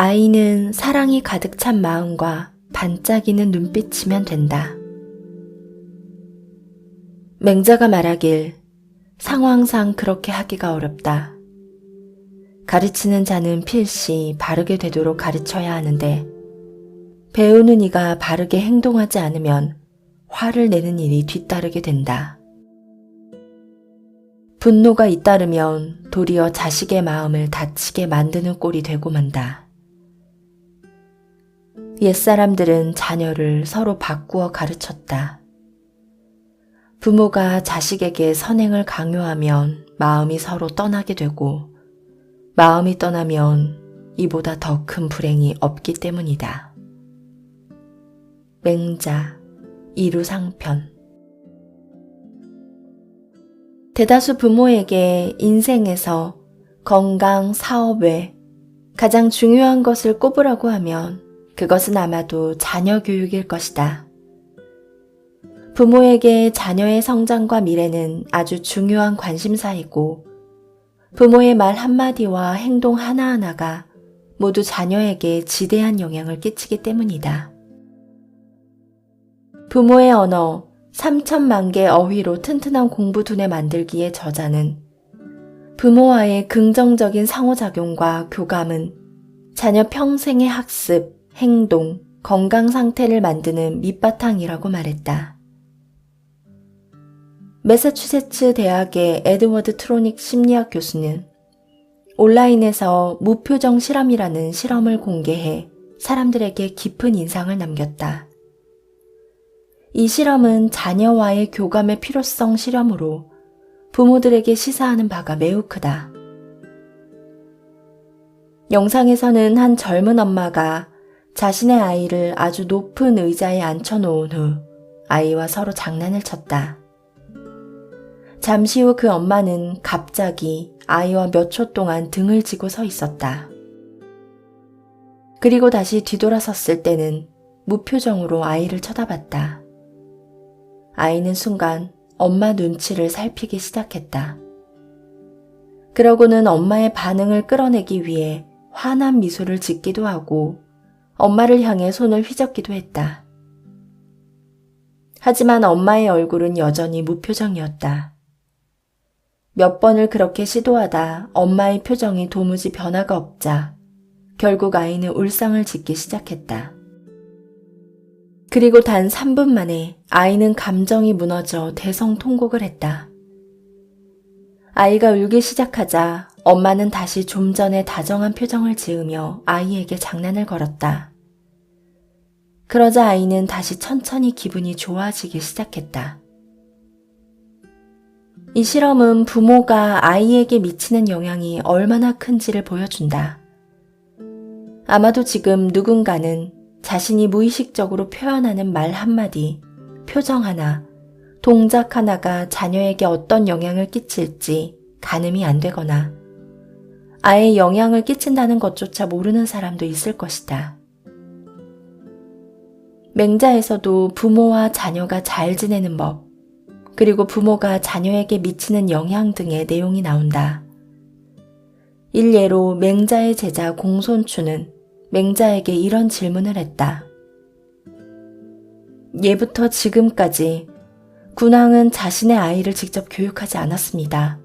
아이는 사랑이 가득 찬 마음과 반짝이는 눈빛이면 된다. 맹자가 말하길 상황상 그렇게 하기가 어렵다. 가르치는 자는 필시 바르게 되도록 가르쳐야 하는데 배우는 이가 바르게 행동하지 않으면 화를 내는 일이 뒤따르게 된다. 분노가 잇따르면 도리어 자식의 마음을 다치게 만드는 꼴이 되고 만다. 옛사람들은 자녀를 서로 바꾸어 가르쳤다. 부모가 자식에게 선행을 강요하면 마음이 서로 떠나게 되고 마음이 떠나면 이보다 더 큰 불행이 없기 때문이다. 맹자, 이루상편. 대다수 부모에게 인생에서 건강, 사업 외 가장 중요한 것을 꼽으라고 하면 그것은 아마도 자녀 교육일 것이다. 부모에게 자녀의 성장과 미래는 아주 중요한 관심사이고 부모의 말 한마디와 행동 하나하나가 모두 자녀에게 지대한 영향을 끼치기 때문이다. 부모의 언어 3천만 개 어휘로 튼튼한 공부두뇌 만들기의 저자는 부모와의 긍정적인 상호작용과 교감은 자녀 평생의 학습, 행동, 건강 상태를 만드는 밑바탕이라고 말했다. 매사추세츠 대학의 에드워드 트로닉 심리학 교수는 온라인에서 무표정 실험이라는 실험을 공개해 사람들에게 깊은 인상을 남겼다. 이 실험은 자녀와의 교감의 필요성 실험으로 부모들에게 시사하는 바가 매우 크다. 영상에서는 한 젊은 엄마가 자신의 아이를 아주 높은 의자에 앉혀놓은 후 아이와 서로 장난을 쳤다. 잠시 후 그 엄마는 갑자기 아이와 몇 초 동안 등을 지고 서 있었다. 그리고 다시 뒤돌아섰을 때는 무표정으로 아이를 쳐다봤다. 아이는 순간 엄마 눈치를 살피기 시작했다. 그러고는 엄마의 반응을 끌어내기 위해 환한 미소를 짓기도 하고 엄마를 향해 손을 휘젓기도 했다. 하지만 엄마의 얼굴은 여전히 무표정이었다. 몇 번을 그렇게 시도하다 엄마의 표정이 도무지 변화가 없자 결국 아이는 울상을 짓기 시작했다. 그리고 단 3분 만에 아이는 감정이 무너져 대성통곡을 했다. 아이가 울기 시작하자 엄마는 다시 좀 전에 다정한 표정을 지으며 아이에게 장난을 걸었다. 그러자 아이는 다시 천천히 기분이 좋아지기 시작했다. 이 실험은 부모가 아이에게 미치는 영향이 얼마나 큰지를 보여준다. 아마도 지금 누군가는 자신이 무의식적으로 표현하는 말 한마디, 표정 하나, 동작 하나가 자녀에게 어떤 영향을 끼칠지 가늠이 안 되거나 아예 영향을 끼친다는 것조차 모르는 사람도 있을 것이다. 맹자에서도 부모와 자녀가 잘 지내는 법, 그리고 부모가 자녀에게 미치는 영향 등의 내용이 나온다. 일례로 맹자의 제자 공손추는 맹자에게 이런 질문을 했다. 예부터 지금까지 군왕은 자신의 아이를 직접 교육하지 않았습니다.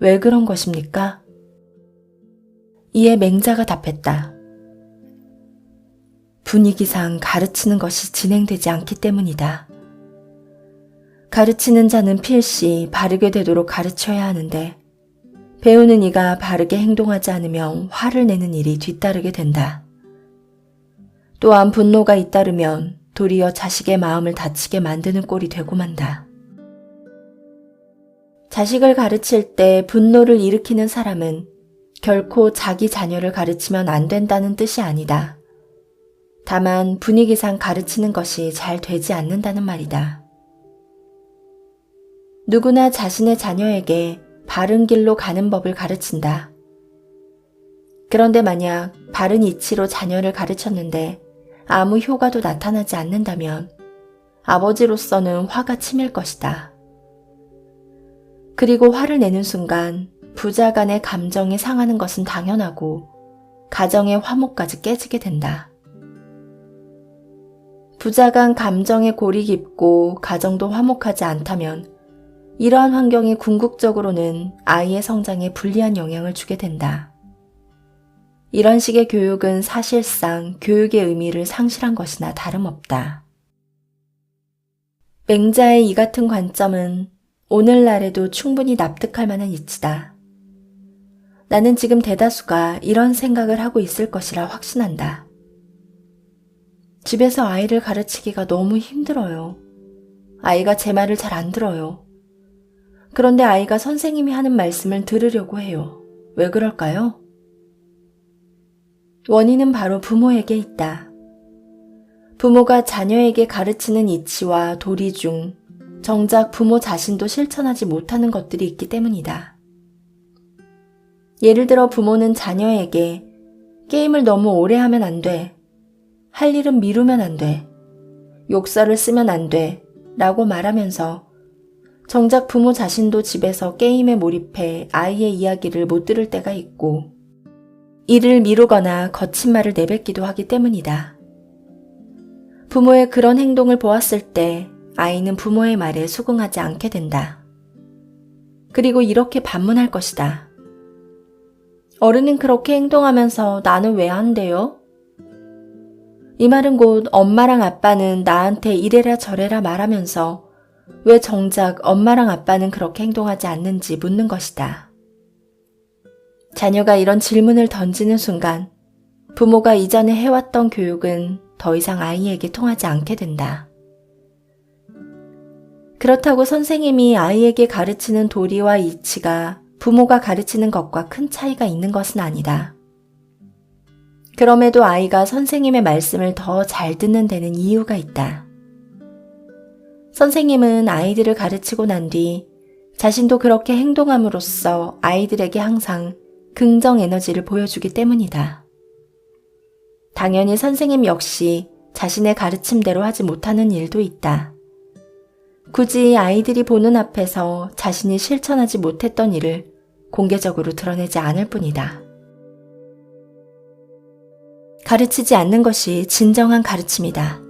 왜 그런 것입니까? 이에 맹자가 답했다. 분위기상 가르치는 것이 진행되지 않기 때문이다. 가르치는 자는 필시 바르게 되도록 가르쳐야 하는데 배우는 이가 바르게 행동하지 않으면 화를 내는 일이 뒤따르게 된다. 또한 분노가 잇따르면 도리어 자식의 마음을 다치게 만드는 꼴이 되고 만다. 자식을 가르칠 때 분노를 일으키는 사람은 결코 자기 자녀를 가르치면 안 된다는 뜻이 아니다. 다만 분위기상 가르치는 것이 잘 되지 않는다는 말이다. 누구나 자신의 자녀에게 바른 길로 가는 법을 가르친다. 그런데 만약 바른 이치로 자녀를 가르쳤는데 아무 효과도 나타나지 않는다면 아버지로서는 화가 치밀 것이다. 그리고 화를 내는 순간 부자 간의 감정이 상하는 것은 당연하고 가정의 화목까지 깨지게 된다. 부자 간 감정에 골이 깊고 가정도 화목하지 않다면 이러한 환경이 궁극적으로는 아이의 성장에 불리한 영향을 주게 된다. 이런 식의 교육은 사실상 교육의 의미를 상실한 것이나 다름없다. 맹자의 이 같은 관점은 오늘날에도 충분히 납득할 만한 이치다. 나는 지금 대다수가 이런 생각을 하고 있을 것이라 확신한다. 집에서 아이를 가르치기가 너무 힘들어요. 아이가 제 말을 잘 안 들어요. 그런데 아이가 선생님이 하는 말씀을 들으려고 해요. 왜 그럴까요? 원인은 바로 부모에게 있다. 부모가 자녀에게 가르치는 이치와 도리 중 정작 부모 자신도 실천하지 못하는 것들이 있기 때문이다. 예를 들어 부모는 자녀에게 게임을 너무 오래 하면 안 돼. 할 일은 미루면 안 돼. 욕설을 쓰면 안 돼. 라고 말하면서 정작 부모 자신도 집에서 게임에 몰입해 아이의 이야기를 못 들을 때가 있고 일을 미루거나 거친 말을 내뱉기도 하기 때문이다. 부모의 그런 행동을 보았을 때 아이는 부모의 말에 수긍하지 않게 된다. 그리고 이렇게 반문할 것이다. 어른은 그렇게 행동하면서 나는 왜 안 돼요? 이 말은 곧 엄마랑 아빠는 나한테 이래라 저래라 말하면서 왜 정작 엄마랑 아빠는 그렇게 행동하지 않는지 묻는 것이다. 자녀가 이런 질문을 던지는 순간 부모가 이전에 해왔던 교육은 더 이상 아이에게 통하지 않게 된다. 그렇다고 선생님이 아이에게 가르치는 도리와 이치가 부모가 가르치는 것과 큰 차이가 있는 것은 아니다. 그럼에도 아이가 선생님의 말씀을 더 잘 듣는 데는 이유가 있다. 선생님은 아이들을 가르치고 난 뒤 자신도 그렇게 행동함으로써 아이들에게 항상 긍정 에너지를 보여주기 때문이다. 당연히 선생님 역시 자신의 가르침대로 하지 못하는 일도 있다. 굳이 아이들이 보는 앞에서 자신이 실천하지 못했던 일을 공개적으로 드러내지 않을 뿐이다. 가르치지 않는 것이 진정한 가르침이다.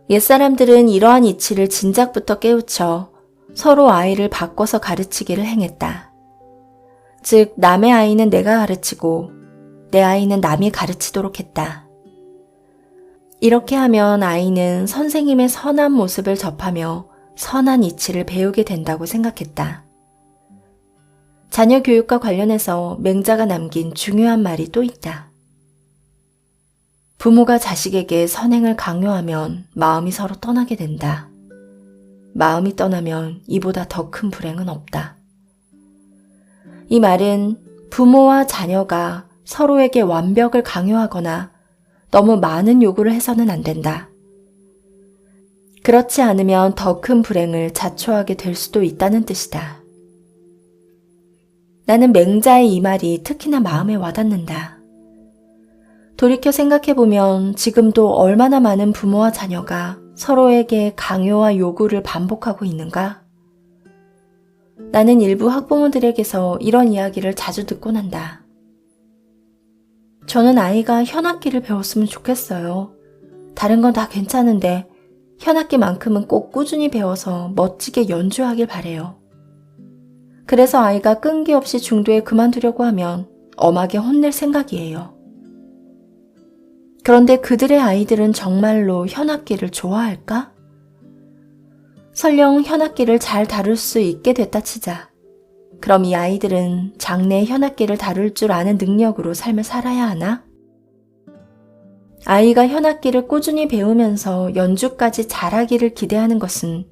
옛사람들은 이러한 이치를 진작부터 깨우쳐 서로 아이를 바꿔서 가르치기를 행했다. 즉, 남의 아이는 내가 가르치고 내 아이는 남이 가르치도록 했다. 이렇게 하면 아이는 선생님의 선한 모습을 접하며 선한 이치를 배우게 된다고 생각했다. 자녀 교육과 관련해서 맹자가 남긴 중요한 말이 또 있다. 부모가 자식에게 선행을 강요하면 마음이 서로 떠나게 된다. 마음이 떠나면 이보다 더 큰 불행은 없다. 이 말은 부모와 자녀가 서로에게 완벽을 강요하거나 너무 많은 요구를 해서는 안 된다. 그렇지 않으면 더 큰 불행을 자초하게 될 수도 있다는 뜻이다. 나는 맹자의 이 말이 특히나 마음에 와닿는다. 돌이켜 생각해보면 지금도 얼마나 많은 부모와 자녀가 서로에게 강요와 요구를 반복하고 있는가? 나는 일부 학부모들에게서 이런 이야기를 자주 듣곤 한다. 저는 아이가 현악기를 배웠으면 좋겠어요. 다른 건 다 괜찮은데 현악기만큼은 꼭 꾸준히 배워서 멋지게 연주하길 바래요. 그래서 아이가 끈기 없이 중도에 그만두려고 하면 엄하게 혼낼 생각이에요. 그런데 그들의 아이들은 정말로 현악기를 좋아할까? 설령 현악기를 잘 다룰 수 있게 됐다 치자. 그럼 이 아이들은 장래의 현악기를 다룰 줄 아는 능력으로 삶을 살아야 하나? 아이가 현악기를 꾸준히 배우면서 연주까지 잘하기를 기대하는 것은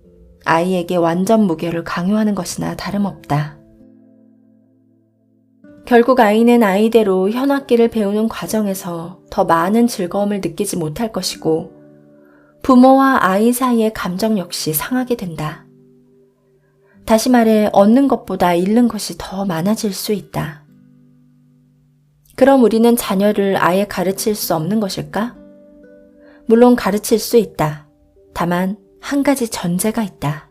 아이에게 완전 무결을 강요하는 것이나 다름없다. 결국 아이는 아이대로 현악기를 배우는 과정에서 더 많은 즐거움을 느끼지 못할 것이고 부모와 아이 사이의 감정 역시 상하게 된다. 다시 말해 얻는 것보다 잃는 것이 더 많아질 수 있다. 그럼 우리는 자녀를 아예 가르칠 수 없는 것일까? 물론 가르칠 수 있다. 다만 한 가지 전제가 있다.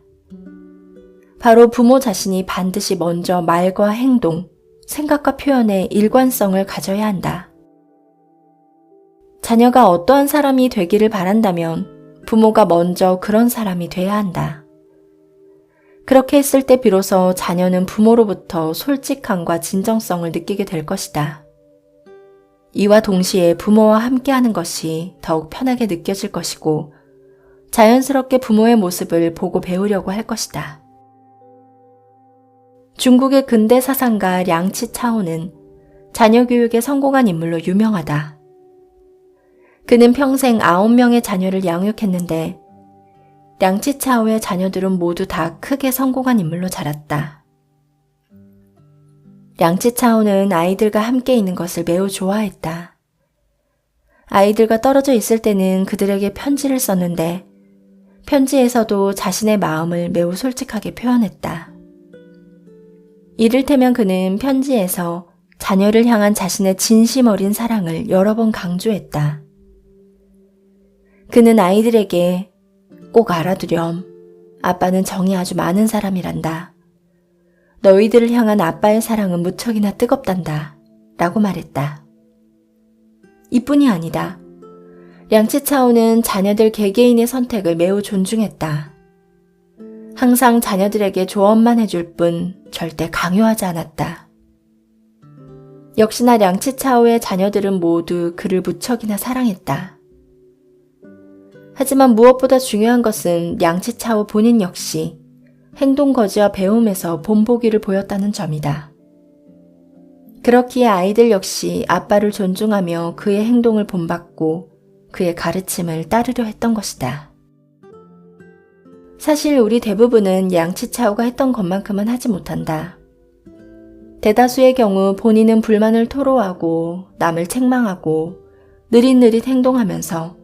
바로 부모 자신이 반드시 먼저 말과 행동, 생각과 표현에 일관성을 가져야 한다. 자녀가 어떠한 사람이 되기를 바란다면 부모가 먼저 그런 사람이 돼야 한다. 그렇게 했을 때 비로소 자녀는 부모로부터 솔직함과 진정성을 느끼게 될 것이다. 이와 동시에 부모와 함께하는 것이 더욱 편하게 느껴질 것이고 자연스럽게 부모의 모습을 보고 배우려고 할 것이다. 중국의 근대 사상가 량치 차오는 자녀 교육에 성공한 인물로 유명하다. 그는 평생 9명의 자녀를 양육했는데 량치 차오의 자녀들은 모두 다 크게 성공한 인물로 자랐다. 량치 차오는 아이들과 함께 있는 것을 매우 좋아했다. 아이들과 떨어져 있을 때는 그들에게 편지를 썼는데 편지에서도 자신의 마음을 매우 솔직하게 표현했다. 이를테면 그는 편지에서 자녀를 향한 자신의 진심 어린 사랑을 여러 번 강조했다. 그는 아이들에게 꼭 알아두렴. 아빠는 정이 아주 많은 사람이란다. 너희들을 향한 아빠의 사랑은 무척이나 뜨겁단다. 라고 말했다. 이뿐이 아니다. 량치차오는 자녀들 개개인의 선택을 매우 존중했다. 항상 자녀들에게 조언만 해줄 뿐 절대 강요하지 않았다. 역시나 량치차오의 자녀들은 모두 그를 무척이나 사랑했다. 하지만 무엇보다 중요한 것은 량치차오 본인 역시 행동거지와 배움에서 본보기를 보였다는 점이다. 그렇기에 아이들 역시 아빠를 존중하며 그의 행동을 본받고 그의 가르침을 따르려 했던 것이다. 사실 우리 대부분은 량치차오가 했던 것만큼은 하지 못한다. 대다수의 경우 본인은 불만을 토로하고 남을 책망하고 느릿느릿 행동하면서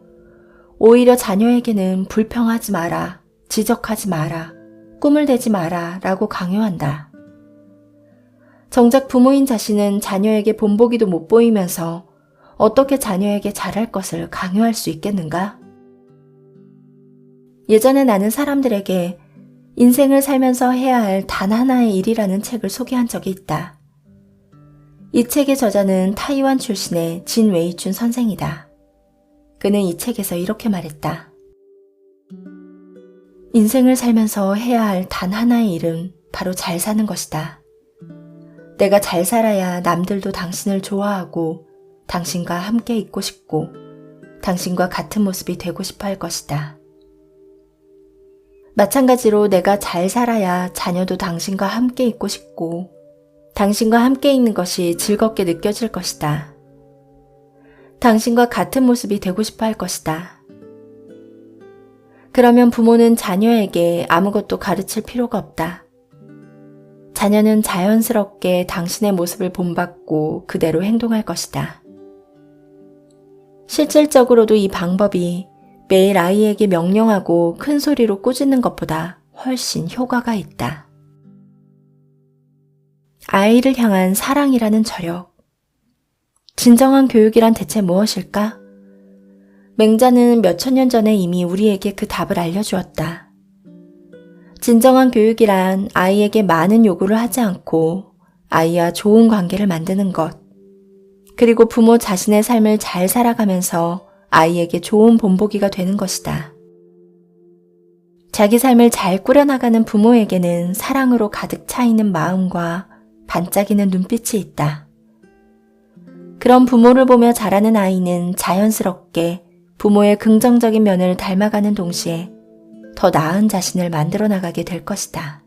오히려 자녀에게는 불평하지 마라, 지적하지 마라, 꿈을 대지 마라 라고 강요한다. 정작 부모인 자신은 자녀에게 본보기도 못 보이면서 어떻게 자녀에게 잘할 것을 강요할 수 있겠는가? 예전에 나는 사람들에게 인생을 살면서 해야 할 단 하나의 일이라는 책을 소개한 적이 있다. 이 책의 저자는 타이완 출신의 진 웨이춘 선생이다. 그는 이 책에서 이렇게 말했다. 인생을 살면서 해야 할 단 하나의 일은 바로 잘 사는 것이다. 내가 잘 살아야 남들도 당신을 좋아하고 당신과 함께 있고 싶고 당신과 같은 모습이 되고 싶어 할 것이다. 마찬가지로 내가 잘 살아야 자녀도 당신과 함께 있고 싶고 당신과 함께 있는 것이 즐겁게 느껴질 것이다. 당신과 같은 모습이 되고 싶어 할 것이다. 그러면 부모는 자녀에게 아무것도 가르칠 필요가 없다. 자녀는 자연스럽게 당신의 모습을 본받고 그대로 행동할 것이다. 실질적으로도 이 방법이 매일 아이에게 명령하고 큰 소리로 꾸짖는 것보다 훨씬 효과가 있다. 아이를 향한 사랑이라는 저력. 진정한 교육이란 대체 무엇일까? 맹자는 몇천 년 전에 이미 우리에게 그 답을 알려주었다. 진정한 교육이란 아이에게 많은 요구를 하지 않고 아이와 좋은 관계를 만드는 것, 그리고 부모 자신의 삶을 잘 살아가면서 아이에게 좋은 본보기가 되는 것이다. 자기 삶을 잘 꾸려나가는 부모에게는 사랑으로 가득 차 있는 마음과 반짝이는 눈빛이 있다. 그런 부모를 보며 자라는 아이는 자연스럽게 부모의 긍정적인 면을 닮아가는 동시에 더 나은 자신을 만들어 나가게 될 것이다.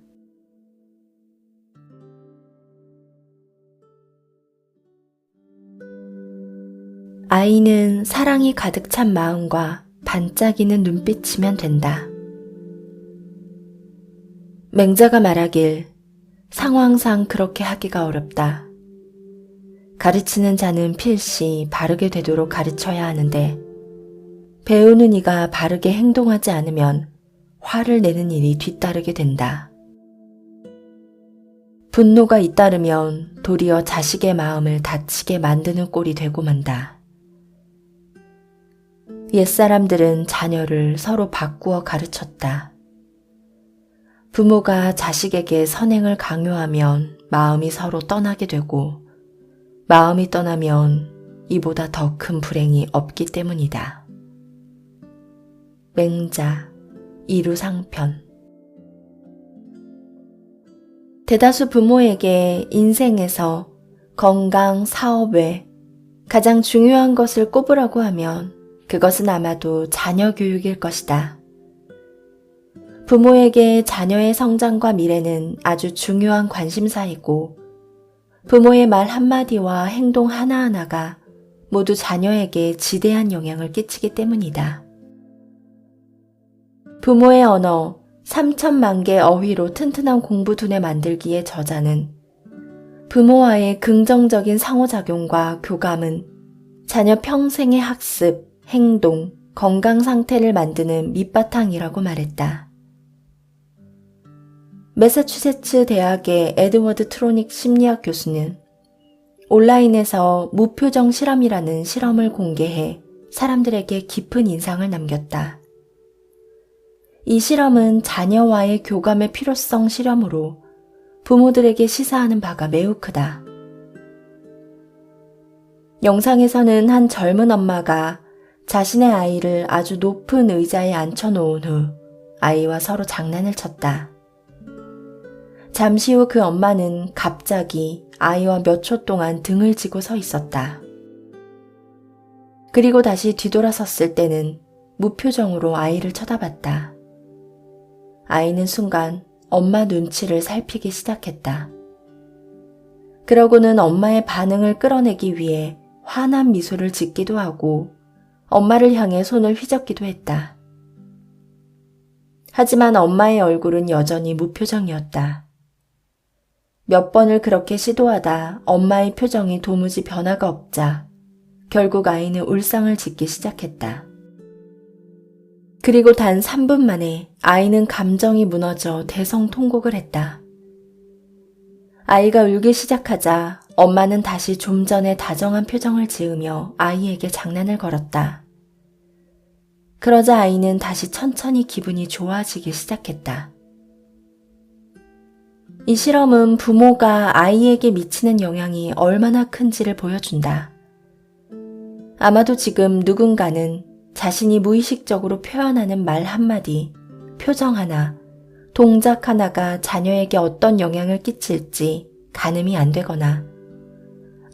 아이는 사랑이 가득 찬 마음과 반짝이는 눈빛이면 된다. 맹자가 말하길 상황상 그렇게 하기가 어렵다. 가르치는 자는 필시 바르게 되도록 가르쳐야 하는데 배우는 이가 바르게 행동하지 않으면 화를 내는 일이 뒤따르게 된다. 분노가 잇따르면 도리어 자식의 마음을 다치게 만드는 꼴이 되고 만다. 옛사람들은 자녀를 서로 바꾸어 가르쳤다. 부모가 자식에게 선행을 강요하면 마음이 서로 떠나게 되고 마음이 떠나면 이보다 더 큰 불행이 없기 때문이다. 맹자, 이루상편. 대다수 부모에게 인생에서 건강, 사업 외 가장 중요한 것을 꼽으라고 하면 그것은 아마도 자녀 교육일 것이다. 부모에게 자녀의 성장과 미래는 아주 중요한 관심사이고 부모의 말 한마디와 행동 하나하나가 모두 자녀에게 지대한 영향을 끼치기 때문이다. 부모의 언어 3천만 개 어휘로 튼튼한 공부두뇌 만들기의 저자는 부모와의 긍정적인 상호작용과 교감은 자녀 평생의 학습, 행동, 건강 상태를 만드는 밑바탕이라고 말했다. 매사추세츠 대학의 에드워드 트로닉 심리학 교수는 온라인에서 무표정 실험이라는 실험을 공개해 사람들에게 깊은 인상을 남겼다. 이 실험은 자녀와의 교감의 필요성 실험으로 부모들에게 시사하는 바가 매우 크다. 영상에서는 한 젊은 엄마가 자신의 아이를 아주 높은 의자에 앉혀놓은 후 아이와 서로 장난을 쳤다. 잠시 후 그 엄마는 갑자기 아이와 몇 초 동안 등을 지고 서 있었다. 그리고 다시 뒤돌아섰을 때는 무표정으로 아이를 쳐다봤다. 아이는 순간 엄마 눈치를 살피기 시작했다. 그러고는 엄마의 반응을 끌어내기 위해 환한 미소를 짓기도 하고 엄마를 향해 손을 휘젓기도 했다. 하지만 엄마의 얼굴은 여전히 무표정이었다. 몇 번을 그렇게 시도하다 엄마의 표정이 도무지 변화가 없자 결국 아이는 울상을 짓기 시작했다. 그리고 단 3분 만에 아이는 감정이 무너져 대성통곡을 했다. 아이가 울기 시작하자 엄마는 다시 좀 전에 다정한 표정을 지으며 아이에게 장난을 걸었다. 그러자 아이는 다시 천천히 기분이 좋아지기 시작했다. 이 실험은 부모가 아이에게 미치는 영향이 얼마나 큰지를 보여준다. 아마도 지금 누군가는 자신이 무의식적으로 표현하는 말 한마디, 표정 하나, 동작 하나가 자녀에게 어떤 영향을 끼칠지 가늠이 안 되거나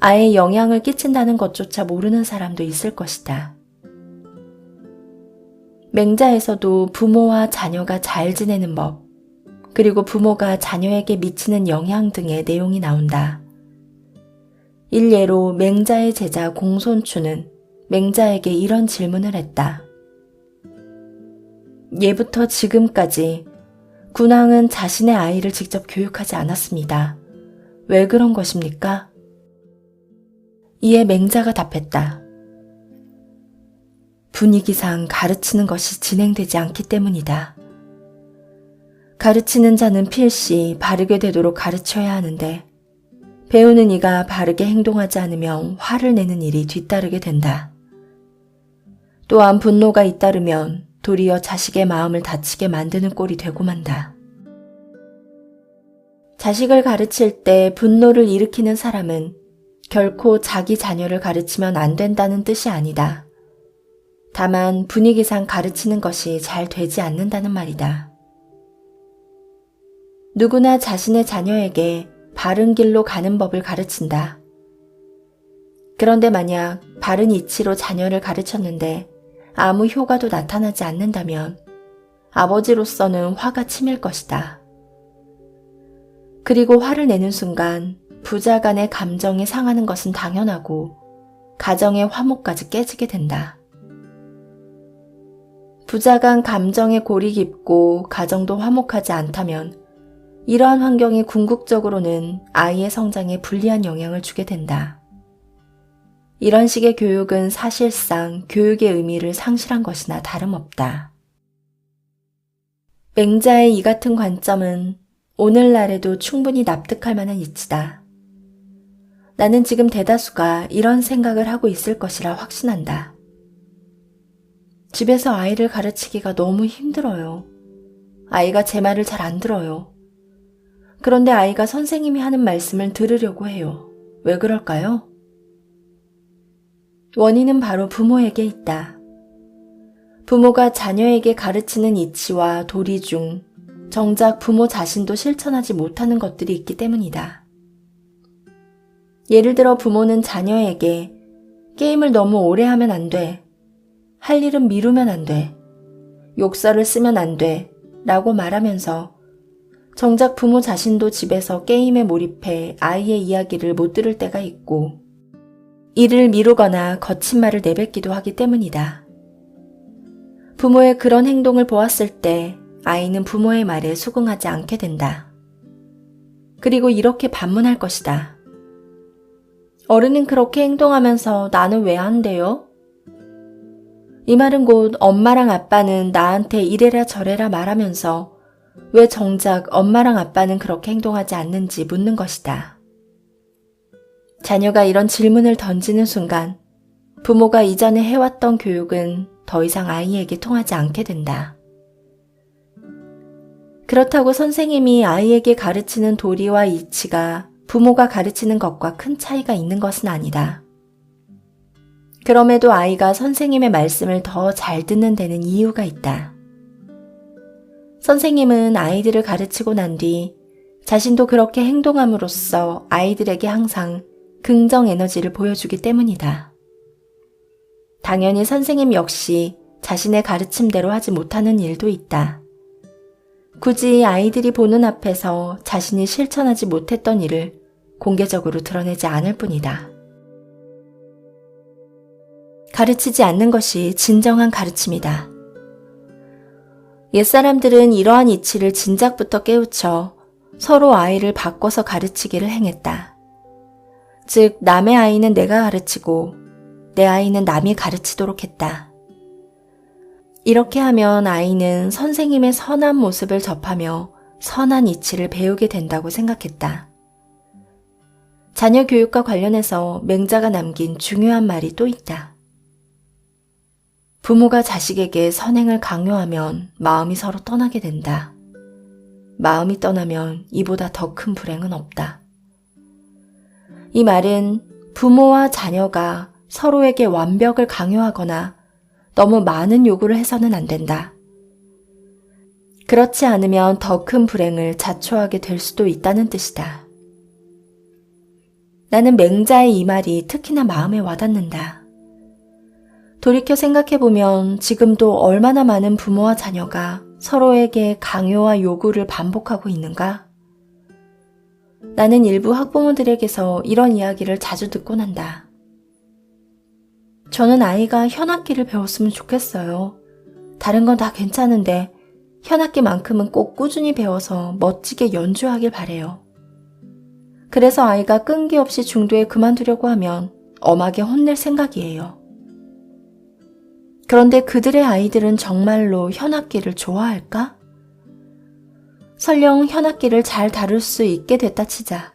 아예 영향을 끼친다는 것조차 모르는 사람도 있을 것이다. 맹자에서도 부모와 자녀가 잘 지내는 법, 그리고 부모가 자녀에게 미치는 영향 등의 내용이 나온다. 일례로 맹자의 제자 공손추는 맹자에게 이런 질문을 했다. 예부터 지금까지 군왕은 자신의 아이를 직접 교육하지 않았습니다. 왜 그런 것입니까? 이에 맹자가 답했다. 분위기상 가르치는 것이 진행되지 않기 때문이다. 가르치는 자는 필시 바르게 되도록 가르쳐야 하는데 배우는 이가 바르게 행동하지 않으면 화를 내는 일이 뒤따르게 된다. 또한 분노가 잇따르면 도리어 자식의 마음을 다치게 만드는 꼴이 되고 만다. 자식을 가르칠 때 분노를 일으키는 사람은 결코 자기 자녀를 가르치면 안 된다는 뜻이 아니다. 다만 분위기상 가르치는 것이 잘 되지 않는다는 말이다. 누구나 자신의 자녀에게 바른 길로 가는 법을 가르친다. 그런데 만약 바른 이치로 자녀를 가르쳤는데 아무 효과도 나타나지 않는다면 아버지로서는 화가 치밀 것이다. 그리고 화를 내는 순간 부자 간의 감정이 상하는 것은 당연하고 가정의 화목까지 깨지게 된다. 부자 간 감정의 골이 깊고 가정도 화목하지 않다면 이러한 환경이 궁극적으로는 아이의 성장에 불리한 영향을 주게 된다. 이런 식의 교육은 사실상 교육의 의미를 상실한 것이나 다름없다. 맹자의 이 같은 관점은 오늘날에도 충분히 납득할 만한 이치다. 나는 지금 대다수가 이런 생각을 하고 있을 것이라 확신한다. 집에서 아이를 가르치기가 너무 힘들어요. 아이가 제 말을 잘 안 들어요. 그런데 아이가 선생님이 하는 말씀을 들으려고 해요. 왜 그럴까요? 원인은 바로 부모에게 있다. 부모가 자녀에게 가르치는 이치와 도리 중 정작 부모 자신도 실천하지 못하는 것들이 있기 때문이다. 예를 들어 부모는 자녀에게 게임을 너무 오래 하면 안 돼, 할 일은 미루면 안 돼, 욕설을 쓰면 안 돼 라고 말하면서 정작 부모 자신도 집에서 게임에 몰입해 아이의 이야기를 못 들을 때가 있고 일을 미루거나 거친 말을 내뱉기도 하기 때문이다. 부모의 그런 행동을 보았을 때 아이는 부모의 말에 수긍하지 않게 된다. 그리고 이렇게 반문할 것이다. 어른은 그렇게 행동하면서 나는 왜 안 돼요? 이 말은 곧 엄마랑 아빠는 나한테 이래라 저래라 말하면서 왜 정작 엄마랑 아빠는 그렇게 행동하지 않는지 묻는 것이다. 자녀가 이런 질문을 던지는 순간 부모가 이전에 해왔던 교육은 더 이상 아이에게 통하지 않게 된다. 그렇다고 선생님이 아이에게 가르치는 도리와 이치가 부모가 가르치는 것과 큰 차이가 있는 것은 아니다. 그럼에도 아이가 선생님의 말씀을 더 잘 듣는 데는 이유가 있다. 선생님은 아이들을 가르치고 난 뒤 자신도 그렇게 행동함으로써 아이들에게 항상 긍정 에너지를 보여주기 때문이다. 당연히 선생님 역시 자신의 가르침대로 하지 못하는 일도 있다. 굳이 아이들이 보는 앞에서 자신이 실천하지 못했던 일을 공개적으로 드러내지 않을 뿐이다. 가르치지 않는 것이 진정한 가르침이다. 옛사람들은 이러한 이치를 진작부터 깨우쳐 서로 아이를 바꿔서 가르치기를 행했다. 즉, 남의 아이는 내가 가르치고 내 아이는 남이 가르치도록 했다. 이렇게 하면 아이는 선생님의 선한 모습을 접하며 선한 이치를 배우게 된다고 생각했다. 자녀 교육과 관련해서 맹자가 남긴 중요한 말이 또 있다. 부모가 자식에게 선행을 강요하면 마음이 서로 떠나게 된다. 마음이 떠나면 이보다 더 큰 불행은 없다. 이 말은 부모와 자녀가 서로에게 완벽을 강요하거나 너무 많은 요구를 해서는 안 된다. 그렇지 않으면 더 큰 불행을 자초하게 될 수도 있다는 뜻이다. 나는 맹자의 이 말이 특히나 마음에 와닿는다. 돌이켜 생각해보면 지금도 얼마나 많은 부모와 자녀가 서로에게 강요와 요구를 반복하고 있는가? 나는 일부 학부모들에게서 이런 이야기를 자주 듣곤 한다. 저는 아이가 현악기를 배웠으면 좋겠어요. 다른 건 다 괜찮은데 현악기만큼은 꼭 꾸준히 배워서 멋지게 연주하길 바래요. 그래서 아이가 끈기 없이 중도에 그만두려고 하면 엄하게 혼낼 생각이에요. 그런데 그들의 아이들은 정말로 현악기를 좋아할까? 설령 현악기를 잘 다룰 수 있게 됐다 치자.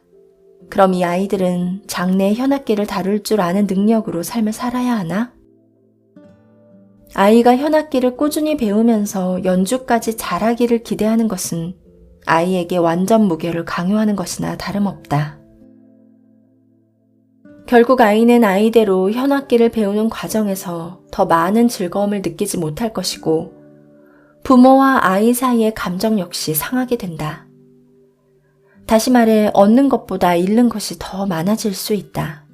그럼 이 아이들은 장래의 현악기를 다룰 줄 아는 능력으로 삶을 살아야 하나? 아이가 현악기를 꾸준히 배우면서 연주까지 잘하기를 기대하는 것은 아이에게 완전 무결을 강요하는 것이나 다름없다. 결국 아이는 아이대로 현악기를 배우는 과정에서 더 많은 즐거움을 느끼지 못할 것이고 부모와 아이 사이의 감정 역시 상하게 된다. 다시 말해 얻는 것보다 잃는 것이 더 많아질 수 있다.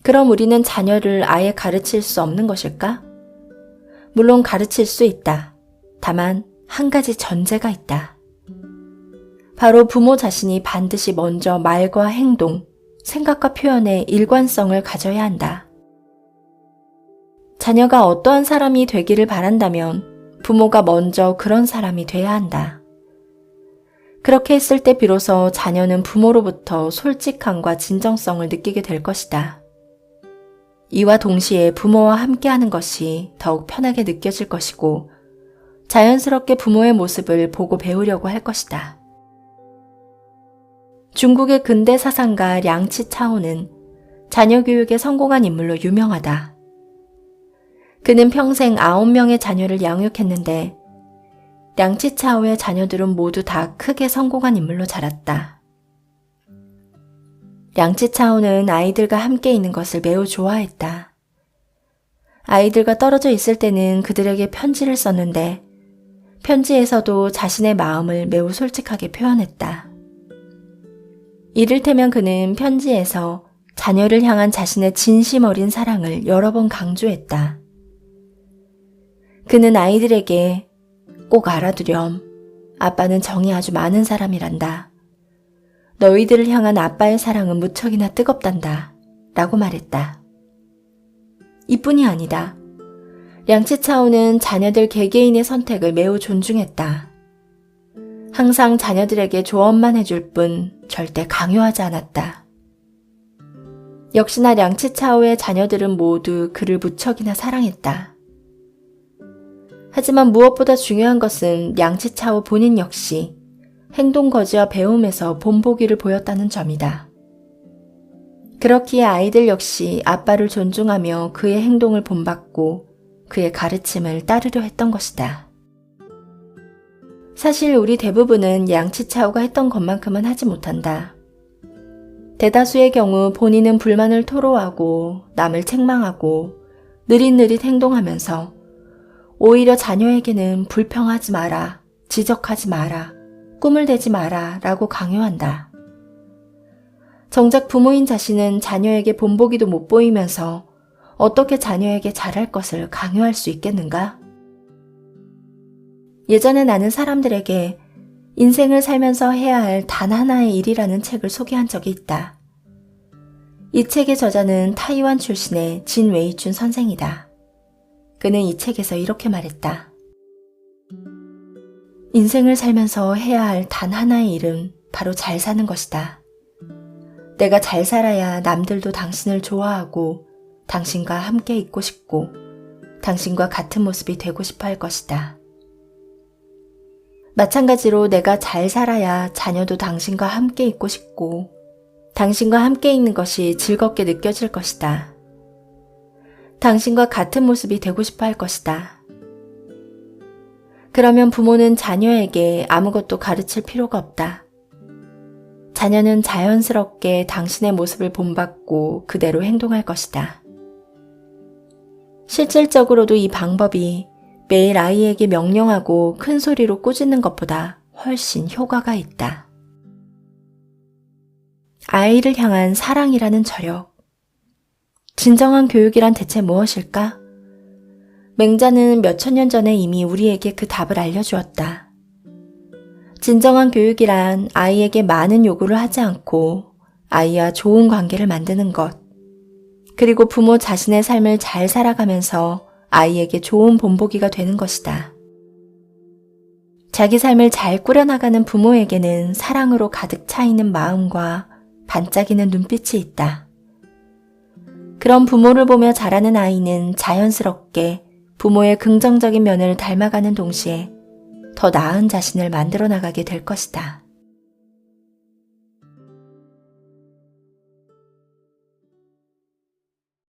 그럼 우리는 자녀를 아예 가르칠 수 없는 것일까? 물론 가르칠 수 있다. 다만 한 가지 전제가 있다. 바로 부모 자신이 반드시 먼저 말과 행동, 생각과 표현에 일관성을 가져야 한다. 자녀가 어떠한 사람이 되기를 바란다면 부모가 먼저 그런 사람이 돼야 한다. 그렇게 했을 때 비로소 자녀는 부모로부터 솔직함과 진정성을 느끼게 될 것이다. 이와 동시에 부모와 함께하는 것이 더욱 편하게 느껴질 것이고 자연스럽게 부모의 모습을 보고 배우려고 할 것이다. 중국의 근대 사상가 량치 차오는 자녀 교육에 성공한 인물로 유명하다. 그는 평생 9명의 자녀를 양육했는데 량치차오의 자녀들은 모두 다 크게 성공한 인물로 자랐다. 량치차오는 아이들과 함께 있는 것을 매우 좋아했다. 아이들과 떨어져 있을 때는 그들에게 편지를 썼는데 편지에서도 자신의 마음을 매우 솔직하게 표현했다. 이를테면 그는 편지에서 자녀를 향한 자신의 진심 어린 사랑을 여러 번 강조했다. 그는 아이들에게 꼭 알아두렴. 아빠는 정이 아주 많은 사람이란다. 너희들을 향한 아빠의 사랑은 무척이나 뜨겁단다. 라고 말했다. 이뿐이 아니다. 량치차오는 자녀들 개개인의 선택을 매우 존중했다. 항상 자녀들에게 조언만 해줄 뿐 절대 강요하지 않았다. 역시나 량치차오의 자녀들은 모두 그를 무척이나 사랑했다. 하지만 무엇보다 중요한 것은 량치차오 본인 역시 행동거지와 배움에서 본보기를 보였다는 점이다. 그렇기에 아이들 역시 아빠를 존중하며 그의 행동을 본받고 그의 가르침을 따르려 했던 것이다. 사실 우리 대부분은 량치차오가 했던 것만큼은 하지 못한다. 대다수의 경우 본인은 불만을 토로하고 남을 책망하고 느릿느릿 행동하면서 오히려 자녀에게는 불평하지 마라, 지적하지 마라, 꿈을 대지 마라 라고 강요한다. 정작 부모인 자신은 자녀에게 본보기도 못 보이면서 어떻게 자녀에게 잘할 것을 강요할 수 있겠는가? 예전에 나는 사람들에게 인생을 살면서 해야 할 단 하나의 일이라는 책을 소개한 적이 있다. 이 책의 저자는 타이완 출신의 진 웨이춘 선생이다. 그는 이 책에서 이렇게 말했다. 인생을 살면서 해야 할 단 하나의 일은 바로 잘 사는 것이다. 내가 잘 살아야 남들도 당신을 좋아하고 당신과 함께 있고 싶고 당신과 같은 모습이 되고 싶어 할 것이다. 마찬가지로 내가 잘 살아야 자녀도 당신과 함께 있고 싶고 당신과 함께 있는 것이 즐겁게 느껴질 것이다. 당신과 같은 모습이 되고 싶어 할 것이다. 그러면 부모는 자녀에게 아무것도 가르칠 필요가 없다. 자녀는 자연스럽게 당신의 모습을 본받고 그대로 행동할 것이다. 실질적으로도 이 방법이 매일 아이에게 명령하고 큰 소리로 꾸짖는 것보다 훨씬 효과가 있다. 아이를 향한 사랑이라는 저력. 진정한 교육이란 대체 무엇일까? 맹자는 몇천 년 전에 이미 우리에게 그 답을 알려주었다. 진정한 교육이란 아이에게 많은 요구를 하지 않고 아이와 좋은 관계를 만드는 것, 그리고 부모 자신의 삶을 잘 살아가면서 아이에게 좋은 본보기가 되는 것이다. 자기 삶을 잘 꾸려나가는 부모에게는 사랑으로 가득 차 있는 마음과 반짝이는 눈빛이 있다. 그런 부모를 보며 자라는 아이는 자연스럽게 부모의 긍정적인 면을 닮아가는 동시에 더 나은 자신을 만들어 나가게 될 것이다.